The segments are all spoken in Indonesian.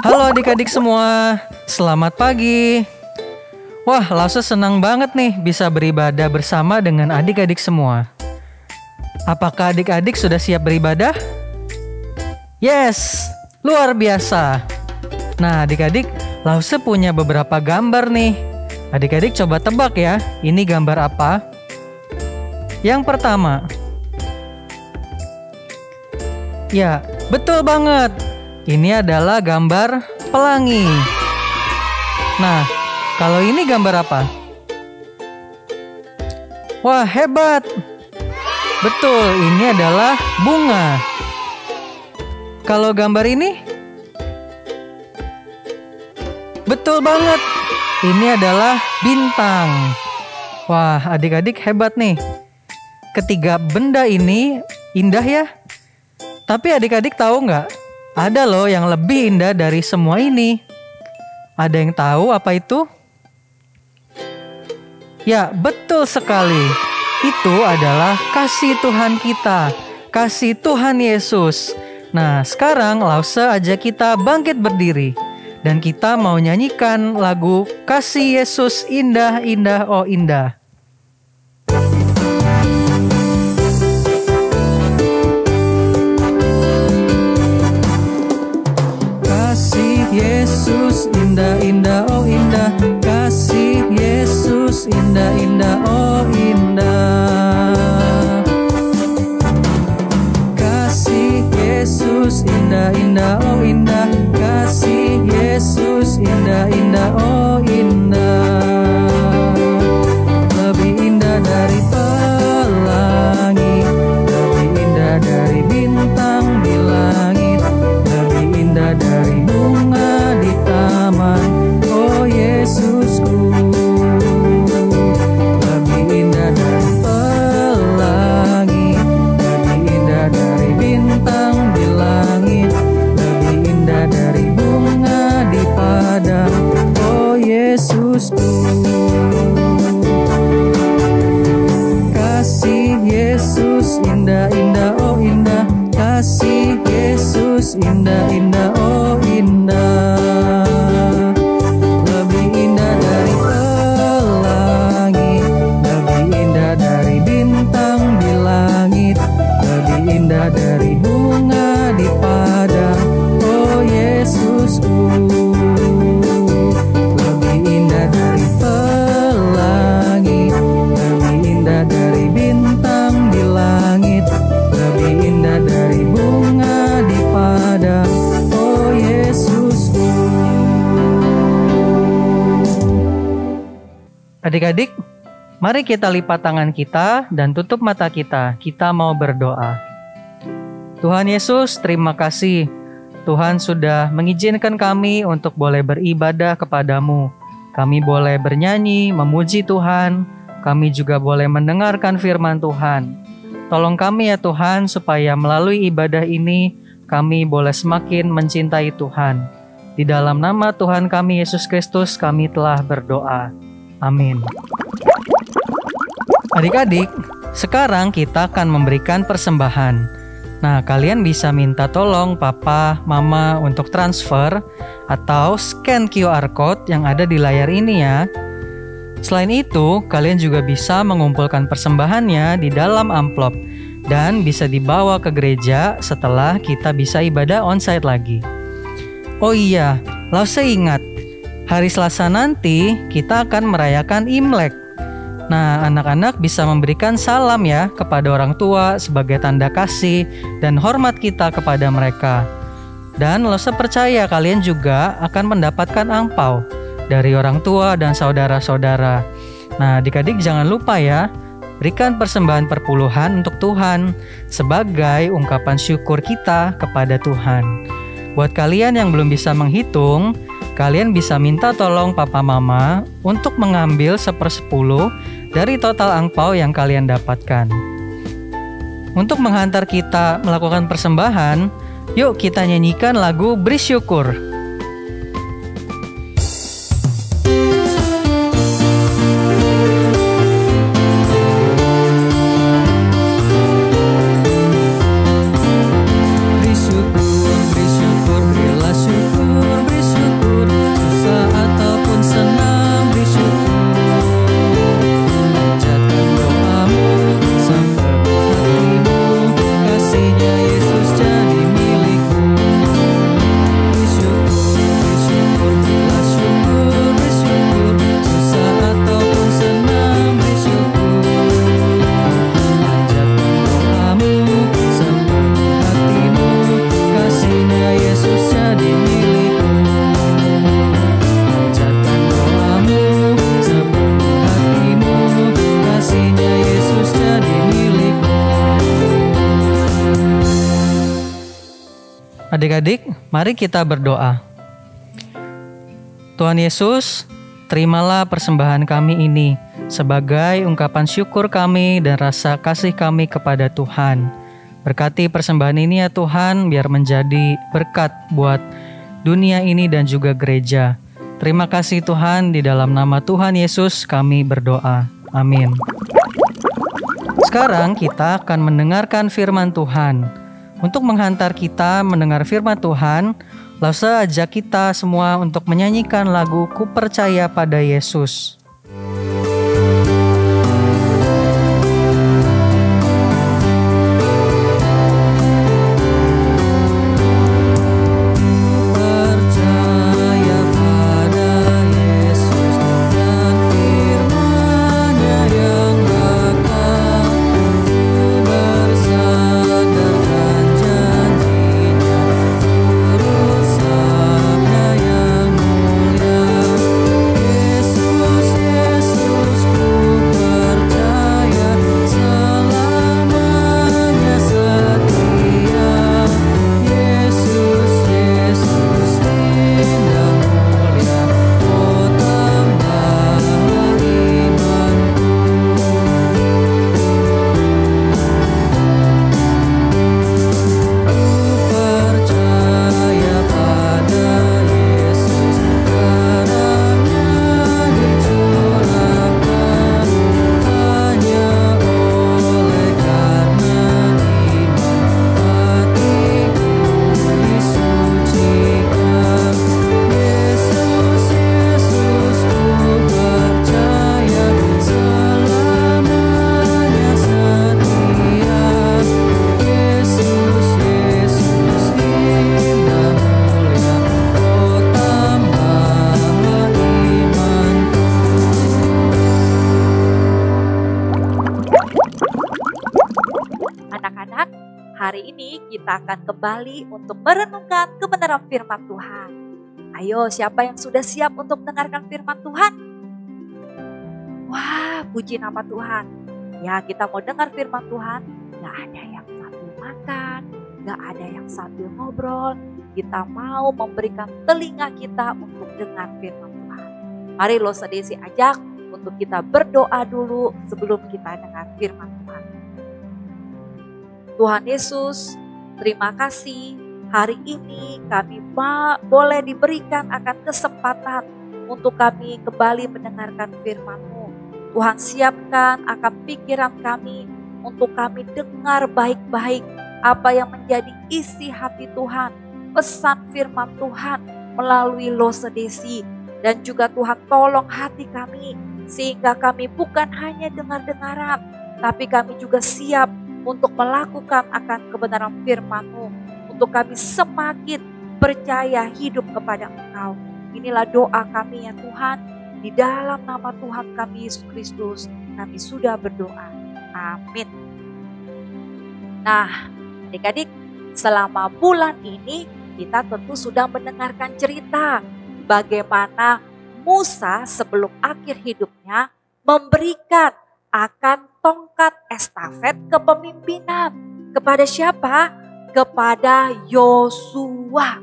Halo adik-adik semua, selamat pagi. Wah, Lause senang banget nih bisa beribadah bersama dengan adik-adik semua. Apakah adik-adik sudah siap beribadah? Yes, luar biasa. Nah adik-adik, Lause punya beberapa gambar nih. Adik-adik coba tebak ya, ini gambar apa? Yang pertama. Ya, betul banget. Ini adalah gambar pelangi. Nah, kalau ini gambar apa? Wah, hebat. Betul, ini adalah bunga. Kalau gambar ini? Betul banget. Ini adalah bintang. Wah, adik-adik hebat nih. Ketiga benda ini indah ya. Tapi adik-adik tahu nggak? Ada loh yang lebih indah dari semua ini. Ada yang tahu apa itu? Ya, betul sekali. Itu adalah kasih Tuhan kita. Kasih Tuhan Yesus. Nah, sekarang Lause ajak kita bangkit berdiri. Dan kita mau nyanyikan lagu Kasih Yesus Indah, Indah, Oh Indah. Yesus indah indah oh indah, kasih Yesus indah indah oh indah, kasih Yesus indah indah oh indah, kasih Yesus indah indah oh indah, lebih indah dari pelangi, lebih indah dari bintang di langit, lebih indah dari bunga di taman, oh Yesusku, lebih indah dari pelangi, lebih indah dari bintang di langit, lebih indah dari bunga di padang, oh Yesusku. Kasih Yesus indah indah oh indah, kasih Yesus indah indah oh indah, lebih indah dari pelangi, lebih indah dari bintang di langit, lebih indah dari bunga di padang, oh Yesusku, lebih indah dari pelangi, lebih indah dari bintang di langit, lebih indah dari bunga di padang, oh Yesusku. Adik-adik, mari kita lipat tangan kita dan tutup mata kita. Kita mau berdoa. Tuhan Yesus, terima kasih. Tuhan sudah mengizinkan kami untuk boleh beribadah kepadamu. Kami boleh bernyanyi, memuji Tuhan. Kami juga boleh mendengarkan firman Tuhan. Tolong kami ya Tuhan, supaya melalui ibadah ini, kami boleh semakin mencintai Tuhan. Di dalam nama Tuhan kami Yesus Kristus, kami telah berdoa. Amin. Adik-adik, sekarang kita akan memberikan persembahan. Nah, kalian bisa minta tolong papa, mama untuk transfer atau scan QR code yang ada di layar ini ya. Selain itu, kalian juga bisa mengumpulkan persembahannya di dalam amplop dan bisa dibawa ke gereja setelah kita bisa ibadah onsite lagi. Oh iya, Lause ingat, hari Selasa nanti kita akan merayakan Imlek. Nah, anak-anak bisa memberikan salam ya kepada orang tua sebagai tanda kasih dan hormat kita kepada mereka. Dan Lose percaya kalian juga akan mendapatkan angpau dari orang tua dan saudara-saudara. Nah, adik-adik jangan lupa ya, berikan persembahan perpuluhan untuk Tuhan sebagai ungkapan syukur kita kepada Tuhan. Buat kalian yang belum bisa menghitung, kalian bisa minta tolong papa mama untuk mengambil 1/10 dari total angpau yang kalian dapatkan. Untuk menghantar kita melakukan persembahan, yuk kita nyanyikan lagu Beri Syukur. Adik-adik, mari kita berdoa. Tuhan Yesus, terimalah persembahan kami ini sebagai ungkapan syukur kami dan rasa kasih kami kepada Tuhan. Berkati persembahan ini ya Tuhan, biar menjadi berkat buat dunia ini dan juga gereja. Terima kasih Tuhan, di dalam nama Tuhan Yesus kami berdoa. Amin. Sekarang kita akan mendengarkan firman Tuhan. Untuk menghantar kita mendengar firman Tuhan, Lause ajak kita semua untuk menyanyikan lagu Ku Percaya Pada Yesus. Hari ini kita akan kembali untuk merenungkan kebenaran firman Tuhan. Ayo, siapa yang sudah siap untuk mendengarkan firman Tuhan? Wah, puji nama Tuhan. Ya, kita mau dengar firman Tuhan. Gak ada yang sambil makan, gak ada yang sambil ngobrol. Kita mau memberikan telinga kita untuk dengar firman Tuhan. Mari Lose Desi ajak untuk kita berdoa dulu sebelum kita dengar firman Tuhan. Tuhan Yesus, terima kasih hari ini kami boleh diberikan akan kesempatan untuk kami kembali mendengarkan firman-Mu. Tuhan, siapkan akan pikiran kami untuk kami dengar baik-baik apa yang menjadi isi hati Tuhan, pesan firman Tuhan melalui Lose Desi. Dan juga Tuhan tolong hati kami sehingga kami bukan hanya dengar-dengaran, tapi kami juga siap untuk melakukan akan kebenaran firman-Mu, untuk kami semakin percaya hidup kepada Engkau. Inilah doa kami ya Tuhan, di dalam nama Tuhan kami Yesus Kristus. kami sudah berdoa. Amin. Nah, adik-adik, selama bulan ini kita tentu sudah mendengarkan cerita bagaimana Musa sebelum akhir hidupnya memberikan akan tongkat estafet kepemimpinan. Kepada siapa? Kepada Yosua.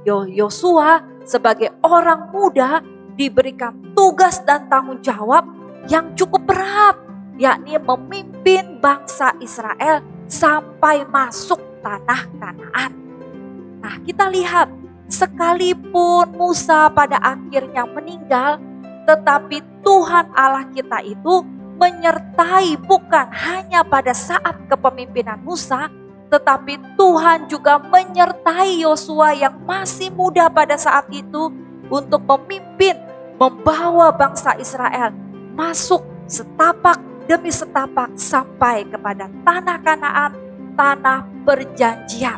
Yosua sebagai orang muda diberikan tugas dan tanggung jawab yang cukup berat, yakni memimpin bangsa Israel sampai masuk tanah Kanaan. Nah, kita lihat sekalipun Musa pada akhirnya meninggal, tetapi Tuhan Allah kita itu menyertai bukan hanya pada saat kepemimpinan Musa, tetapi Tuhan juga menyertai Yosua yang masih muda pada saat itu untuk memimpin, membawa bangsa Israel masuk setapak demi setapak sampai kepada tanah Kanaan, tanah perjanjian.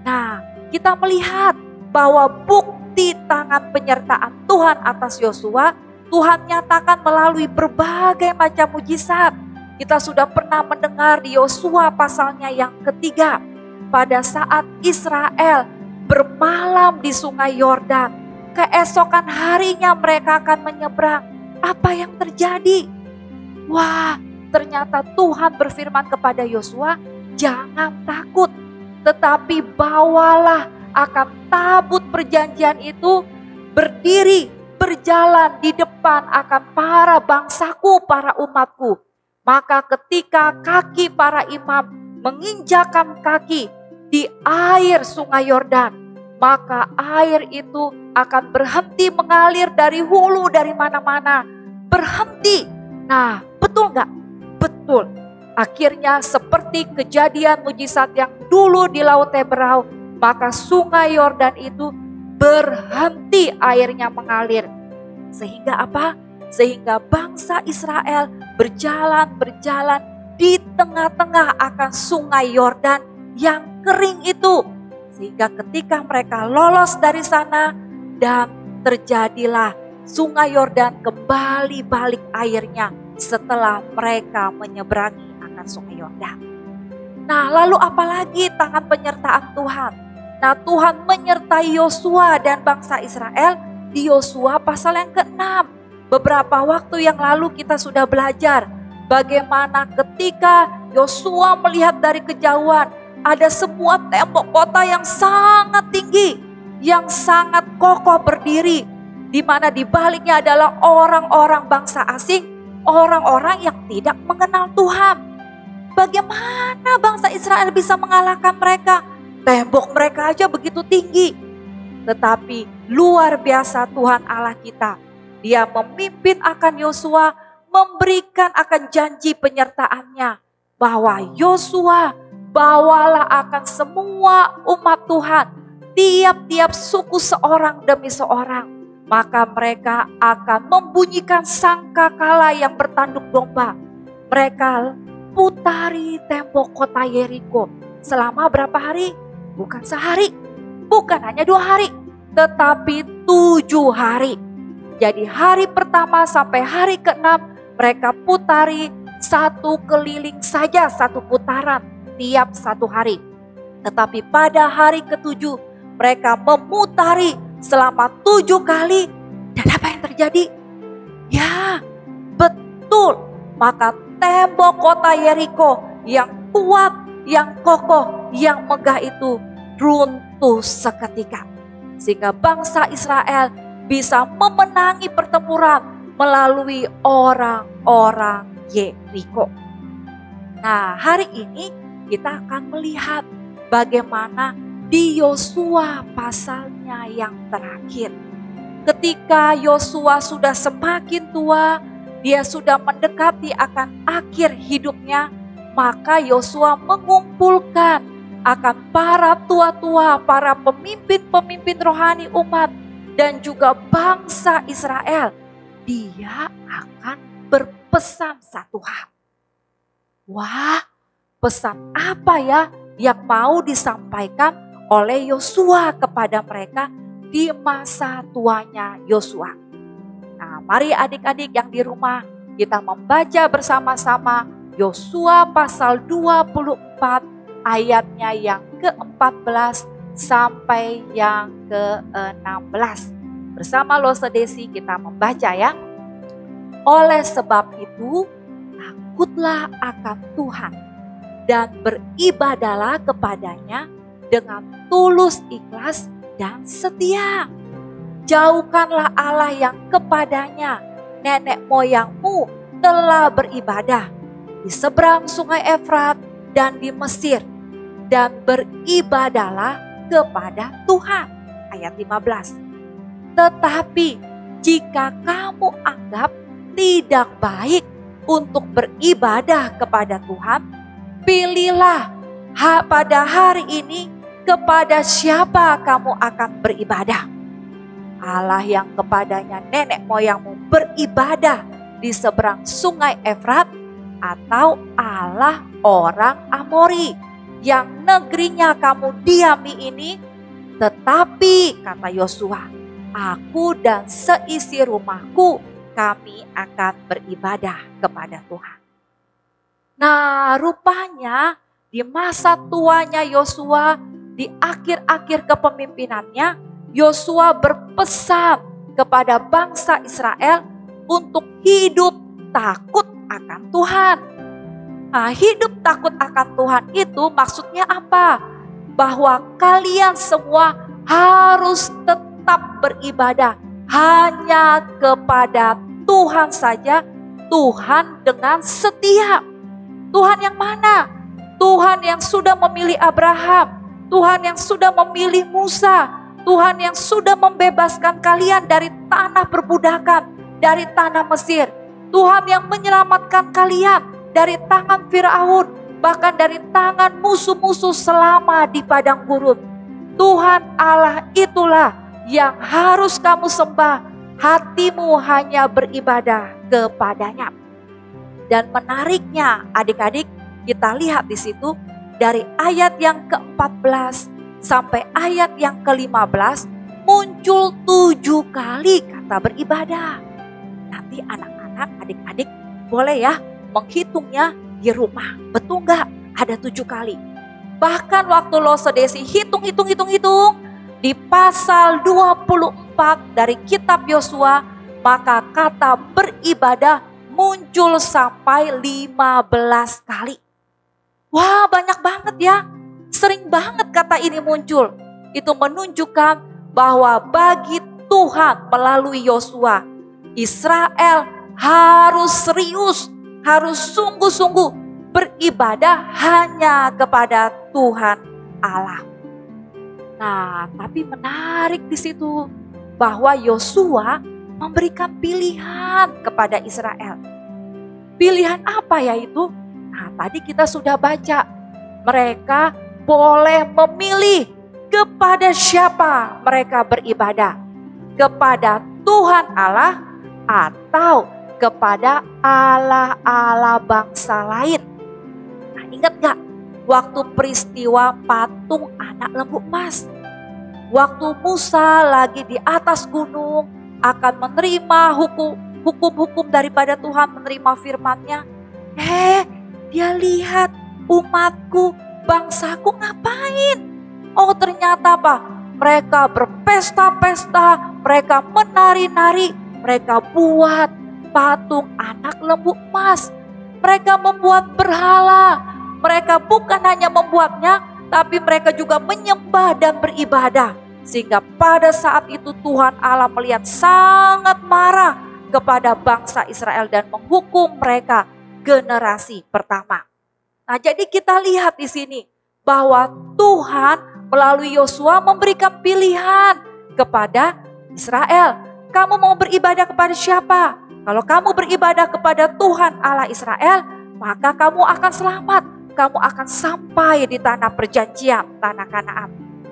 Nah, kita melihat bahwa bukti tangan penyertaan Tuhan atas Yosua, Tuhan nyatakan melalui berbagai macam mujizat. Kita sudah pernah mendengar di Yosua pasalnya yang ketiga, pada saat Israel bermalam di sungai Yordan, keesokan harinya mereka akan menyeberang. Apa yang terjadi? Wah, ternyata Tuhan berfirman kepada Yosua, jangan takut, tetapi bawalah akan tabut perjanjian itu berdiri, berjalan di depan akan para bangsaku, para umatku. Maka ketika kaki para imam menginjakan kaki di air sungai Yordan, maka air itu akan berhenti mengalir dari hulu, dari mana-mana. Berhenti. Nah, betul nggak? Betul. Akhirnya seperti kejadian mujizat yang dulu di Laut Teberau, maka sungai Yordan itu berhenti airnya mengalir. Sehingga apa? Sehingga bangsa Israel berjalan di tengah-tengah akan sungai Yordan yang kering itu. Sehingga ketika mereka lolos dari sana dan terjadilah sungai Yordan kembali balik airnya setelah mereka menyeberangi akan sungai Yordan. Nah, lalu apalagi tangan penyertaan Tuhan? Nah, Tuhan menyertai Yosua dan bangsa Israel di Yosua pasal yang ke-6. Beberapa waktu yang lalu kita sudah belajar bagaimana ketika Yosua melihat dari kejauhan ada sebuah tembok kota yang sangat tinggi, yang sangat kokoh berdiri, di mana di baliknya adalah orang-orang bangsa asing, orang-orang yang tidak mengenal Tuhan. Bagaimana bangsa Israel bisa mengalahkan mereka? Tembok mereka aja begitu tinggi. Tetapi luar biasa Tuhan Allah kita. Dia memimpin akan Yosua, memberikan akan janji penyertaannya. Bahwa Yosua bawalah akan semua umat Tuhan. Tiap-tiap suku seorang demi seorang. Maka mereka akan membunyikan sangkakala yang bertanduk domba. Mereka putari tembok kota Yeriko. Selama berapa hari? Bukan sehari, bukan hanya 2 hari, tetapi 7 hari. Jadi hari pertama sampai hari ke-6 mereka putari 1 keliling saja, 1 putaran tiap 1 hari. Tetapi pada hari ke-7 mereka memutari selama 7 kali. Dan apa yang terjadi? Ya, betul. Maka tembok kota Yeriko yang kuat, yang kokoh, yang megah itu runtuh seketika. Sehingga bangsa Israel bisa memenangi pertempuran melalui orang-orang Yeriko. Nah, hari ini kita akan melihat bagaimana di Yosua pasalnya yang terakhir. Ketika Yosua sudah semakin tua, dia sudah mendekati akan akhir hidupnya, maka Yosua mengumpulkan akan para tua-tua, para pemimpin-pemimpin rohani umat, dan juga bangsa Israel. Dia akan berpesan satu hal. Wah, pesan apa ya yang mau disampaikan oleh Yosua kepada mereka di masa tuanya Yosua? Nah, mari adik-adik yang di rumah kita membaca bersama-sama Yosua pasal 24 ayatnya yang ke-14 sampai yang ke-16. Bersama Lose Desi kita membaca ya. Oleh sebab itu, takutlah akan Tuhan dan beribadalah kepadanya dengan tulus ikhlas dan setia. Jauhkanlah Allah yang kepadanya nenek moyangmu telah beribadah di seberang sungai Efrat dan di Mesir, dan beribadalah kepada Tuhan. Ayat 15. Tetapi jika kamu anggap tidak baik untuk beribadah kepada Tuhan, pilihlah pada hari ini kepada siapa kamu akan beribadah. Allah yang kepadanya nenek moyangmu beribadah di seberang sungai Efrat, atau Allah orang Amori yang negerinya kamu diami ini. Tetapi kata Yosua, aku dan seisi rumahku kami akan beribadah kepada Tuhan. Nah, rupanya di masa tuanya Yosua, di akhir-akhir kepemimpinannya, Yosua berpesan kepada bangsa Israel untuk hidup takut akan Tuhan. Nah, hidup takut akan Tuhan itu maksudnya apa? Bahwa kalian semua harus tetap beribadah hanya kepada Tuhan saja, Tuhan dengan setia. Tuhan yang mana? Tuhan yang sudah memilih Abraham, Tuhan yang sudah memilih Musa, Tuhan yang sudah membebaskan kalian dari tanah perbudakan, dari tanah Mesir. Tuhan yang menyelamatkan kalian dari tangan Firaun, bahkan dari tangan musuh-musuh selama di padang gurun. Tuhan Allah itulah yang harus kamu sembah, hatimu hanya beribadah kepadanya. Dan menariknya adik-adik, kita lihat di situ dari ayat yang ke-14 sampai ayat yang ke-15 muncul 7 kali kata beribadah. Nanti anak-anak, adik-adik boleh ya menghitungnya di rumah. Betul nggak? Ada 7 kali. Bahkan waktu Lose Desi hitung di pasal 24 dari kitab Yosua, maka kata beribadah muncul sampai 15 kali. Wah, banyak banget ya. Sering banget kata ini muncul. Itu menunjukkan bahwa bagi Tuhan melalui Yosua, Israel harus serius, harus sungguh-sungguh beribadah hanya kepada Tuhan Allah. Nah, tapi menarik di situ bahwa Yosua memberikan pilihan kepada Israel. Pilihan apa ya itu? Nah, tadi kita sudah baca. Mereka boleh memilih kepada siapa mereka beribadah. Kepada Tuhan Allah atau kepada Allah-Allah bangsa lain. Nah, ingat gak waktu peristiwa patung anak lembu emas? Waktu Musa lagi di atas gunung akan menerima hukum-hukum daripada Tuhan, menerima firman-Nya. Dia lihat umatku, bangsaku ngapain? Oh, ternyata apa? Mereka berpesta-pesta, mereka menari-nari, mereka buat patung anak lembu emas. Mereka membuat berhala. Mereka bukan hanya membuatnya, tapi mereka juga menyembah dan beribadah. Sehingga pada saat itu Tuhan Allah melihat sangat marah kepada bangsa Israel dan menghukum mereka generasi pertama. Nah, jadi kita lihat di sini bahwa Tuhan melalui Yosua memberikan pilihan kepada Israel. Kamu mau beribadah kepada siapa? Kalau kamu beribadah kepada Tuhan Allah Israel, maka kamu akan selamat. Kamu akan sampai di tanah perjanjian, tanah Kanaan.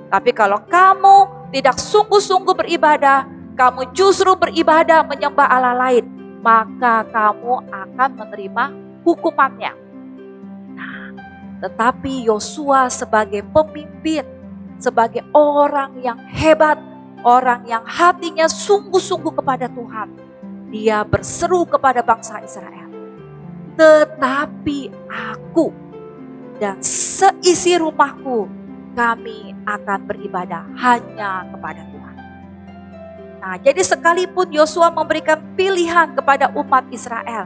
Tapi kalau kamu tidak sungguh-sungguh beribadah, kamu justru beribadah menyembah Allah lain, maka kamu akan menerima hukumannya. Nah, tetapi Yosua sebagai pemimpin, sebagai orang yang hebat, orang yang hatinya sungguh-sungguh kepada Tuhan, dia berseru kepada bangsa Israel, tetapi aku dan seisi rumahku, kami akan beribadah hanya kepada Tuhan. Nah, jadi sekalipun Yosua memberikan pilihan kepada umat Israel,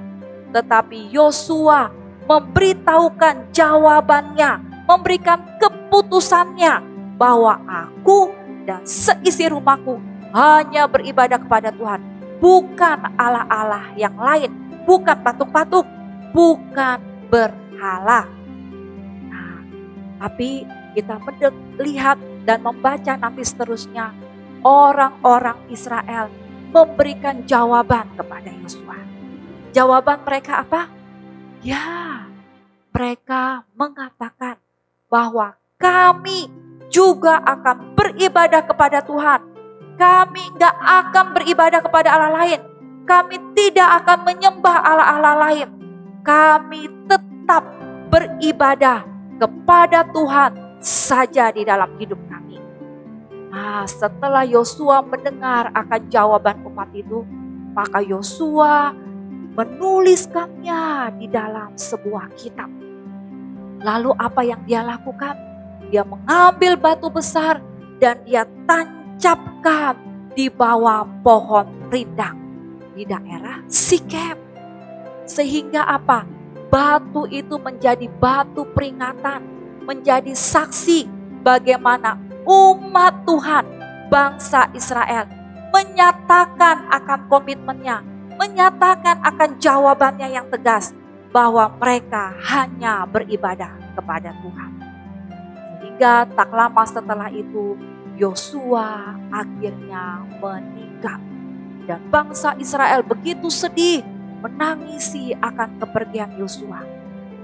tetapi Yosua memberitahukan jawabannya, memberikan keputusannya bahwa aku dan seisi rumahku hanya beribadah kepada Tuhan, bukan Allah-Allah yang lain, bukan patung-patung, bukan berhala. Nah, tapi kita melihat dan membaca nanti seterusnya, orang-orang Israel memberikan jawaban kepada Yosua. Jawaban mereka apa? Ya, mereka mengatakan bahwa kami juga akan beribadah kepada Tuhan. Kami gak akan beribadah kepada Allah lain. Kami tidak akan menyembah Allah-Allah lain. Kami tetap beribadah kepada Tuhan saja di dalam hidup kami. Nah, setelah Yosua mendengar akan jawaban umat itu, maka Yosua menuliskannya di dalam sebuah kitab. Lalu apa yang dia lakukan? Dia mengambil batu besar dan dia tancapkan di bawah pohon rindang di daerah Sikem. Sehingga apa? Batu itu menjadi batu peringatan, menjadi saksi bagaimana umat Tuhan, bangsa Israel menyatakan akan komitmennya, menyatakan akan jawabannya yang tegas bahwa mereka hanya beribadah kepada Tuhan. Sehingga tak lama setelah itu Yosua akhirnya meninggal dan bangsa Israel begitu sedih menangisi akan kepergian Yosua.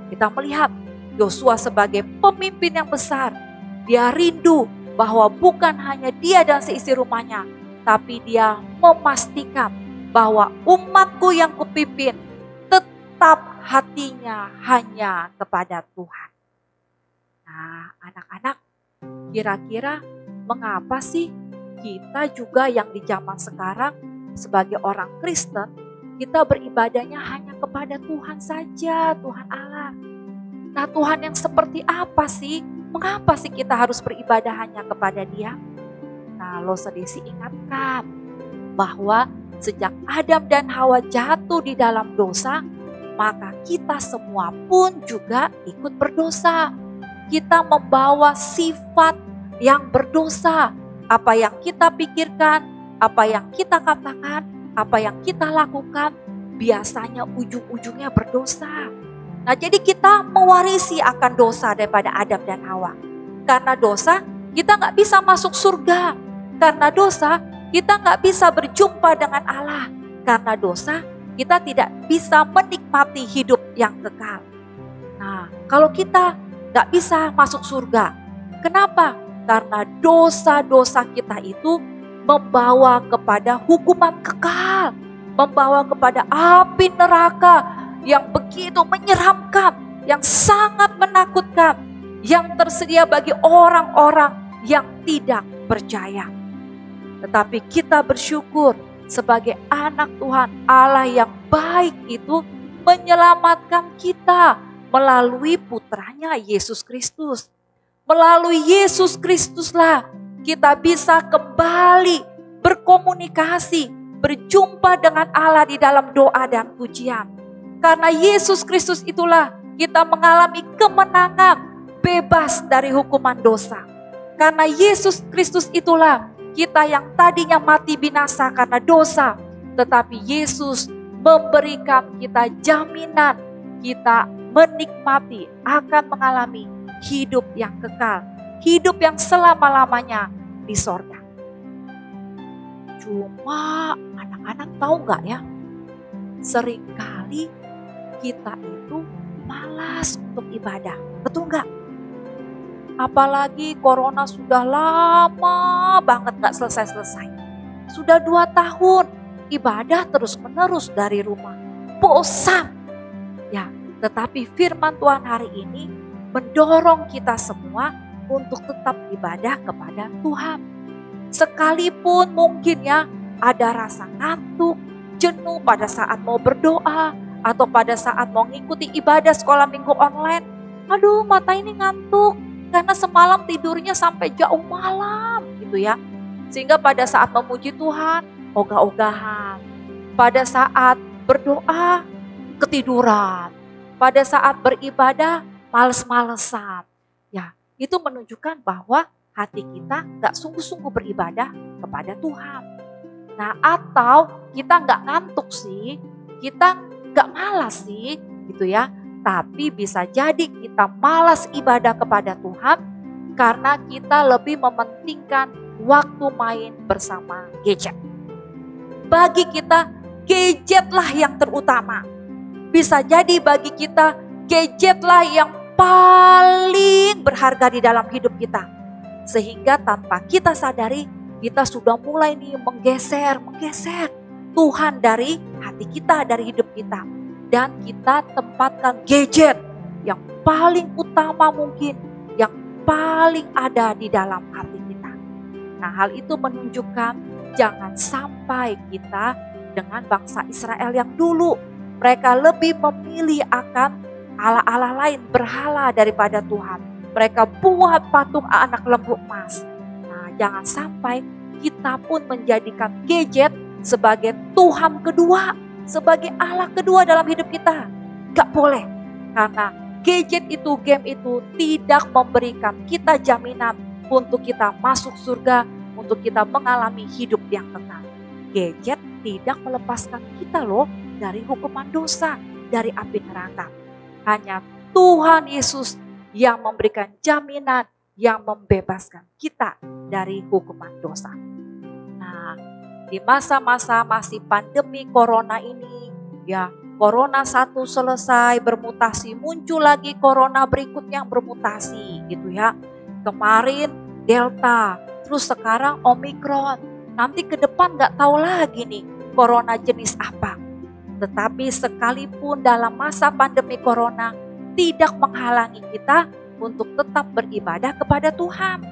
Kita melihat Yosua sebagai pemimpin yang besar, dia rindu bahwa bukan hanya dia dan seisi rumahnya, tapi dia memastikan bahwa umatku yang kupimpin tetap hatinya hanya kepada Tuhan. Nah, anak-anak, kira-kira mengapa sih kita juga yang di zaman sekarang sebagai orang Kristen, kita beribadahnya hanya kepada Tuhan saja, Tuhan Allah. Nah, Tuhan yang seperti apa sih? Mengapa sih kita harus beribadah hanya kepada Dia? Nah, lo sedisi ingatkan bahwa sejak Adam dan Hawa jatuh di dalam dosa, maka kita semua pun juga ikut berdosa. Kita membawa sifat yang berdosa. Apa yang kita pikirkan, apa yang kita katakan, apa yang kita lakukan, biasanya ujung-ujungnya berdosa. Nah, jadi kita mewarisi akan dosa daripada Adam dan Hawa. Karena dosa, kita gak bisa masuk surga. Karena dosa, kita gak bisa berjumpa dengan Allah. Karena dosa, kita tidak bisa menikmati hidup yang kekal. Nah, kalau kita gak bisa masuk surga, kenapa? Karena dosa-dosa kita itu membawa kepada hukuman kekal, membawa kepada api neraka yang begitu menyeramkan, yang sangat menakutkan, yang tersedia bagi orang-orang yang tidak percaya. Tetapi kita bersyukur sebagai anak Tuhan, Allah yang baik itu menyelamatkan kita melalui putranya Yesus Kristus. Melalui Yesus Kristuslah kita bisa kembali berkomunikasi, berjumpa dengan Allah di dalam doa dan pujian. Karena Yesus Kristus itulah kita mengalami kemenangan, bebas dari hukuman dosa. Karena Yesus Kristus itulah kita yang tadinya mati binasa karena dosa, tetapi Yesus memberikan kita jaminan kita menikmati akan mengalami hidup yang kekal, hidup yang selama-lamanya di sorga. Cuma anak-anak tahu gak ya, seringkali kita itu malas untuk ibadah, betul gak? Apalagi corona sudah lama banget gak selesai-selesai. Sudah 2 tahun ibadah terus-menerus dari rumah, bosan. Ya, tetapi firman Tuhan hari ini mendorong kita semua untuk tetap ibadah kepada Tuhan. Sekalipun mungkin ya ada rasa ngantuk, jenuh pada saat mau berdoa atau pada saat mau ngikuti ibadah sekolah minggu online. Aduh, mata ini ngantuk karena semalam tidurnya sampai jauh malam gitu ya. Sehingga pada saat memuji Tuhan, ogah-ogahan. Pada saat berdoa, ketiduran. Pada saat beribadah, males-malesan. Ya, itu menunjukkan bahwa hati kita gak sungguh-sungguh beribadah kepada Tuhan. Nah, atau kita gak ngantuk sih, kita gak malas sih gitu ya. Tapi bisa jadi kita malas ibadah kepada Tuhan karena kita lebih mementingkan waktu main bersama gadget. Bagi kita, gadgetlah yang terutama. Bisa jadi bagi kita, gadgetlah yang paling berharga di dalam hidup kita. Sehingga tanpa kita sadari, kita sudah mulai nih menggeser Tuhan dari hati kita, dari hidup kita. Dan kita tempatkan gadget yang paling utama mungkin, yang paling ada di dalam hati kita. Nah, hal itu menunjukkan jangan sampai kita dengan bangsa Israel yang dulu, mereka lebih memilih akan Allah-Allah lain, berhala daripada Tuhan. Mereka buat patung anak lembu emas. Nah, jangan sampai kita pun menjadikan gadget sebagai Tuhan kedua, sebagai Allah kedua dalam hidup kita. Gak boleh, karena gadget itu, game itu tidak memberikan kita jaminan untuk kita masuk surga, untuk kita mengalami hidup yang kekal. Gadget tidak melepaskan kita loh dari hukuman dosa, dari api neraka. Hanya Tuhan Yesus yang memberikan jaminan, yang membebaskan kita dari hukuman dosa. Nah, di masa-masa masih pandemi corona ini, ya corona satu selesai bermutasi, muncul lagi corona berikutnya yang bermutasi gitu ya. Kemarin Delta, terus sekarang Omikron. Nanti ke depan gak tahu lagi nih corona jenis apa. Tetapi sekalipun dalam masa pandemi corona tidak menghalangi kita untuk tetap beribadah kepada Tuhan.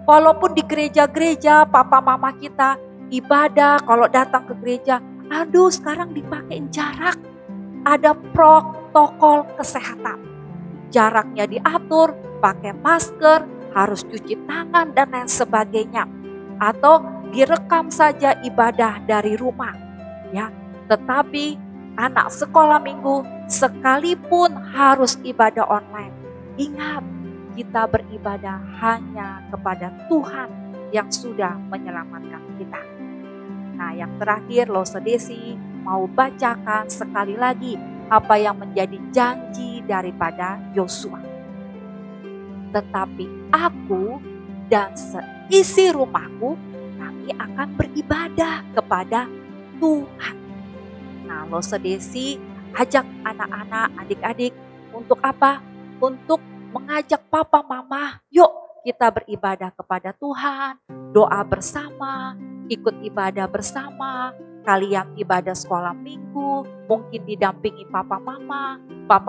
Walaupun di gereja-gereja papa mama kita ibadah, kalau datang ke gereja, aduh sekarang dipakein jarak. Ada protokol kesehatan. Jaraknya diatur, pakai masker, harus cuci tangan dan lain sebagainya. Atau direkam saja ibadah dari rumah. Ya, tetapi anak sekolah minggu sekalipun harus ibadah online. Ingat, kita beribadah hanya kepada Tuhan yang sudah menyelamatkan kita. Nah, yang terakhir Losedesi mau bacakan sekali lagi apa yang menjadi janji daripada Yosua. Tetapi aku dan seisi rumahku, kami akan beribadah kepada Tuhan. Nah, Losedesi ajak anak-anak, adik-adik untuk apa? Untuk mengajak papa mama, yuk kita beribadah kepada Tuhan, doa bersama, ikut ibadah bersama, kalian ibadah sekolah minggu, mungkin didampingi papa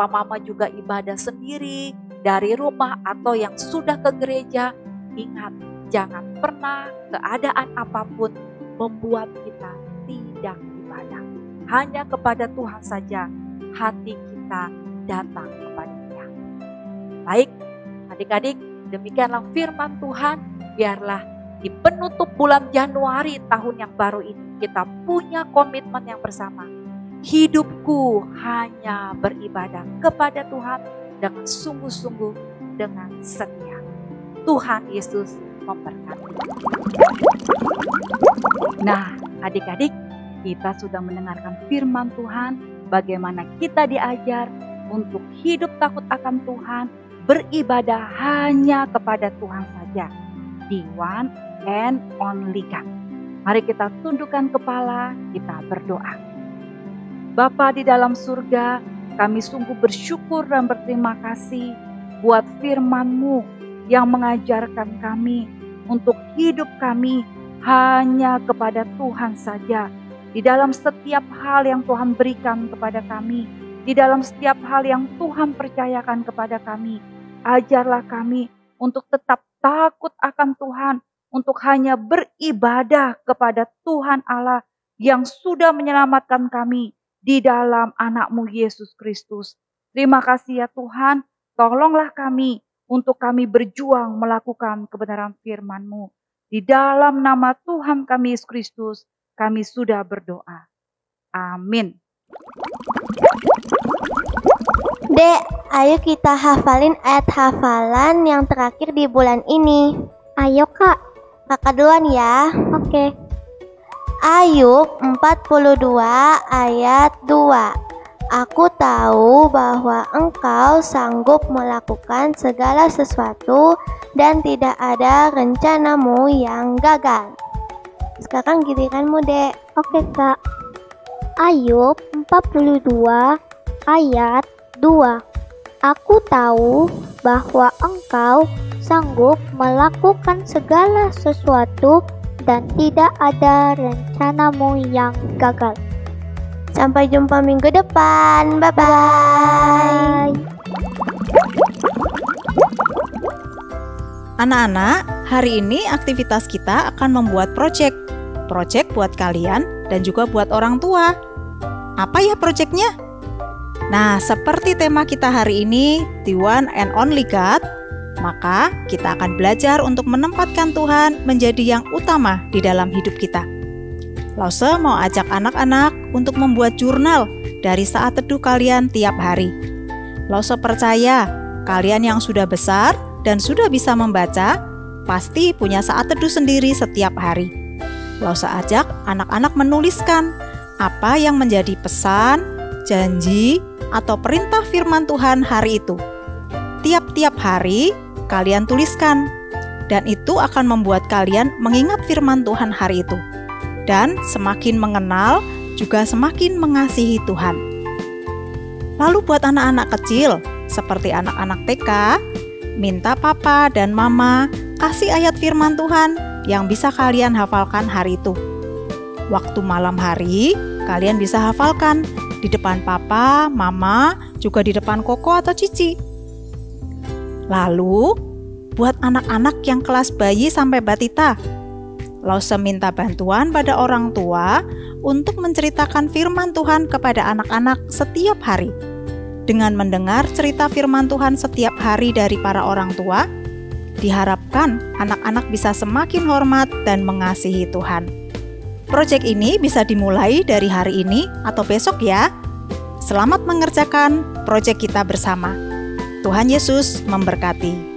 mama juga ibadah sendiri dari rumah atau yang sudah ke gereja. Ingat, jangan pernah keadaan apapun membuat kita tidak ibadah. Hanya kepada Tuhan saja hati kita datang kepada Dia. Baik, adik-adik, demikianlah firman Tuhan. Biarlah di penutup bulan Januari tahun yang baru ini kita punya komitmen yang bersama. Hidupku hanya beribadah kepada Tuhan dengan sungguh-sungguh, dengan setia. Tuhan Yesus memberkati. Nah, adik-adik, kita sudah mendengarkan firman Tuhan, bagaimana kita diajar untuk hidup takut akan Tuhan, beribadah hanya kepada Tuhan saja, the one and only God. Mari kita tundukkan kepala, kita berdoa. Bapa di dalam surga, kami sungguh bersyukur dan berterima kasih buat firman-Mu yang mengajarkan kami untuk hidup kami hanya kepada Tuhan saja. Di dalam setiap hal yang Tuhan berikan kepada kami, di dalam setiap hal yang Tuhan percayakan kepada kami, ajarlah kami untuk tetap takut akan Tuhan, untuk hanya beribadah kepada Tuhan Allah yang sudah menyelamatkan kami di dalam anak-Mu Yesus Kristus. Terima kasih ya Tuhan, tolonglah kami untuk kami berjuang melakukan kebenaran firman-Mu. Di dalam nama Tuhan kami Yesus Kristus, kami sudah berdoa. Amin. Dek, ayo kita hafalin ayat hafalan yang terakhir di bulan ini. Ayo Kak. Kakak duluan ya. Oke. Ayub 42 ayat 2. Aku tahu bahwa Engkau sanggup melakukan segala sesuatu dan tidak ada rencanamu yang gagal. Sekarang giliranmu, Dek. Oke, Kak. Ayub 42 ayat 2. Aku tahu bahwa Engkau sanggup melakukan segala sesuatu dan tidak ada rencanamu yang gagal. Sampai jumpa minggu depan. Bye-bye. Anak-anak, hari ini aktivitas kita akan membuat proyek buat kalian dan juga buat orang tua. Apa ya proyeknya? Nah, seperti tema kita hari ini, The One and Only God, maka kita akan belajar untuk menempatkan Tuhan menjadi yang utama di dalam hidup kita. Lause mau ajak anak-anak untuk membuat jurnal dari saat teduh kalian tiap hari. Lause percaya, kalian yang sudah besar dan sudah bisa membaca, pasti punya saat teduh sendiri setiap hari. Lause ajak anak-anak menuliskan apa yang menjadi pesan, janji, atau perintah firman Tuhan hari itu. Tiap-tiap hari kalian tuliskan, dan itu akan membuat kalian mengingat firman Tuhan hari itu. Dan semakin mengenal, juga semakin mengasihi Tuhan. Lalu buat anak-anak kecil, seperti anak-anak TK, minta papa dan mama kasih ayat firman Tuhan yang bisa kalian hafalkan hari itu. Waktu malam hari, kalian bisa hafalkan di depan papa, mama, juga di depan koko atau cici. Lalu, buat anak-anak yang kelas bayi sampai batita, Lause minta bantuan pada orang tua untuk menceritakan firman Tuhan kepada anak-anak setiap hari. Dengan mendengar cerita firman Tuhan setiap hari dari para orang tua, diharapkan anak-anak bisa semakin hormat dan mengasihi Tuhan. Proyek ini bisa dimulai dari hari ini atau besok ya. Selamat mengerjakan proyek kita bersama. Tuhan Yesus memberkati.